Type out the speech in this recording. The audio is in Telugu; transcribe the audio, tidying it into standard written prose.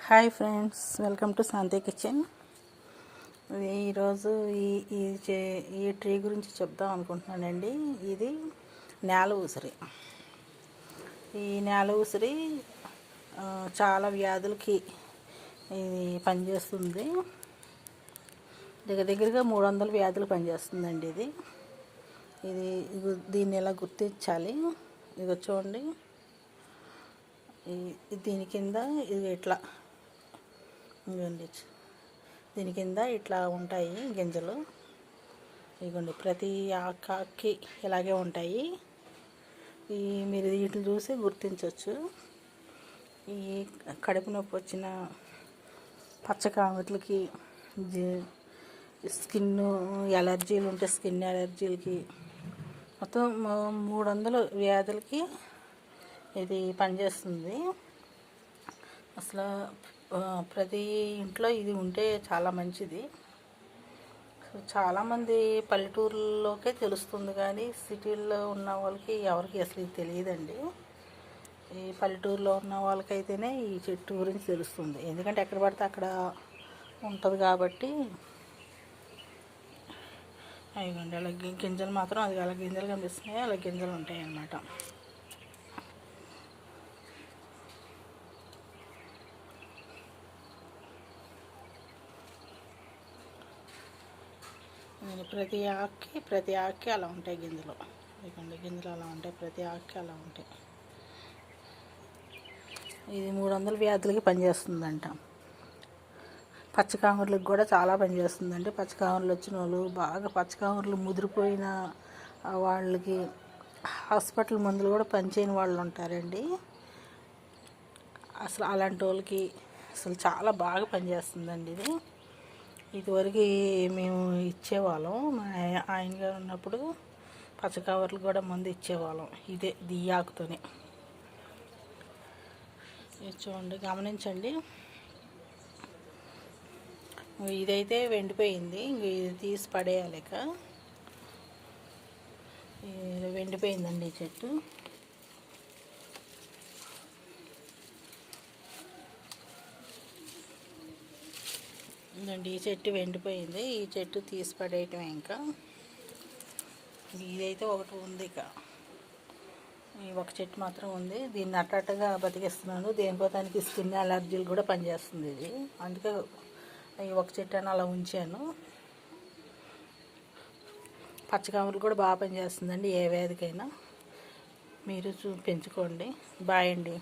Hi friends, welcome to Shanti kitchen. ఈరోజు ఈ ట్రీ గురించి చెప్దాం అనుకుంటున్నానండి. ఇది నేల ఉసిరి. ఈ నేల ఉసిరి చాలా వ్యాధులకి ఇది పనిచేస్తుంది. దగ్గరగా 300 వ్యాధులు పనిచేస్తుందండి. దీన్ని ఎలా గుర్తించాలి? ఇది చూడండి. దీని కింద ఇది ఇట్లా దీని కింద ఇట్లా ఉంటాయి గింజలు. ఇదిగోండి, ప్రతి ఆకుకి ఇలాగే ఉంటాయి. మీరు వీటిని చూసి గుర్తించవచ్చు. ఈ కడుపు నొప్పి వచ్చిన పచ్చకామెర్లకి, స్కిన్ ఎలర్జీలు ఉంటే స్కిన్ ఎలర్జీలకి, మొత్తం 300 వ్యాధులకి ఇది పనిచేస్తుంది. అసలు ప్రతి ఇంట్లో ఇది ఉంటే చాలా మంచిది. చాలామంది పల్లెటూరులోకే తెలుస్తుంది, కానీ సిటీల్లో ఉన్న వాళ్ళకి ఎవరికి అసలు ఇది తెలియదండి. ఈ పల్లెటూరులో ఉన్న వాళ్ళకైతేనే ఈ చెట్టు గురించి తెలుస్తుంది. ఎందుకంటే ఎక్కడ పడితే అక్కడ ఉంటుంది కాబట్టి. అయ్యండి, అలా గింజలు మాత్రం అలా గింజలు కనిపిస్తున్నాయి, అలా గింజలు ఉంటాయి అన్నమాట. ప్రతి ఆకుకి అలా ఉంటాయి గింజలు. ఇదిగోండి, గింజలు అలా ఉంటాయి, ప్రతి ఆకుకి అలా ఉంటాయి. ఇది 300 వ్యాధులకి పనిచేస్తుందంట. పచ్చకామెర్లకు కూడా చాలా పనిచేస్తుందండి. పచ్చకామెర్లు వచ్చిన వాళ్ళు, బాగా పచ్చకామెర్లు ముదిరిపోయిన వాళ్ళకి హాస్పిటల్ మందులు కూడా పనిచేయని వాళ్ళు ఉంటారండి. అసలు అలాంటి వాళ్ళకి అసలు చాలా బాగా పనిచేస్తుందండి. ఇదివరకు మేము ఇచ్చేవాళ్ళం. మా ఆయన గారు ఉన్నప్పుడు పచ్చకావర్లు కూడా మందు ఇచ్చేవాళ్ళం ఈ ఆకుతోనే. చూడండి, గమనించండి. ఇదైతే వెండిపోయింది, ఇది తీసి పడేయాలిక. వెండిపోయిందండి ఈ చెట్టు. ఈ చెట్టు వెండిపోయింది. ఈ చెట్టు తీసి పడేయటమే. ఇంకా ఇదైతే ఒకటి ఉంది. ఈ ఒక చెట్టు మాత్రం ఉంది. దీన్ని అట్టగా బతికిస్తున్నాను. దేనిపోతానికి స్కిన్ అలర్జీలు కూడా పనిచేస్తుంది ఇది. అందుకే ఈ ఒక చెట్టు అని అలా ఉంచాను. పచ్చకామలు కూడా బాగా పనిచేస్తుందండి. ఏ వ్యాధికైనా మీరు పెంచుకోండి. బాయ్ అండి.